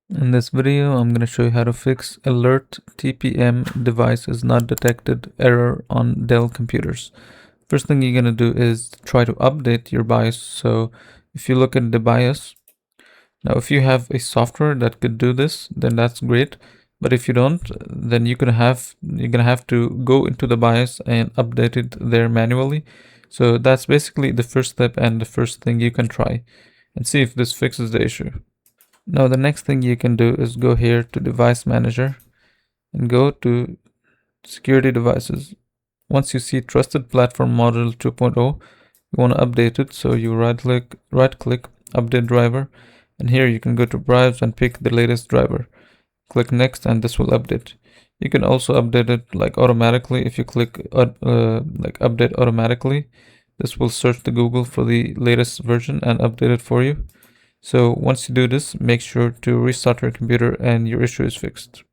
In this video, I'm going to show you how to fix alert TPM device is not detected error on Dell computers. First thing you're going to do is try to update your BIOS. So if you look at the BIOS, now if you have a software that could do this, then that's great. But if you don't, then you're gonna have to go into the BIOS and update it there manually. So that's basically the first step and the first thing you can try and see if this fixes the issue. Now the next thing you can do is go here to Device Manager and go to Security Devices. Once you see Trusted Platform Model 2.0, you want to update it. So you right click, Update Driver, and here you can go to Browse and pick the latest driver. Click Next and this will update. You can also update it like automatically. If you click Update Automatically, this will search the Google for the latest version and update it for you. So once you do this, make sure to restart your computer and your issue is fixed.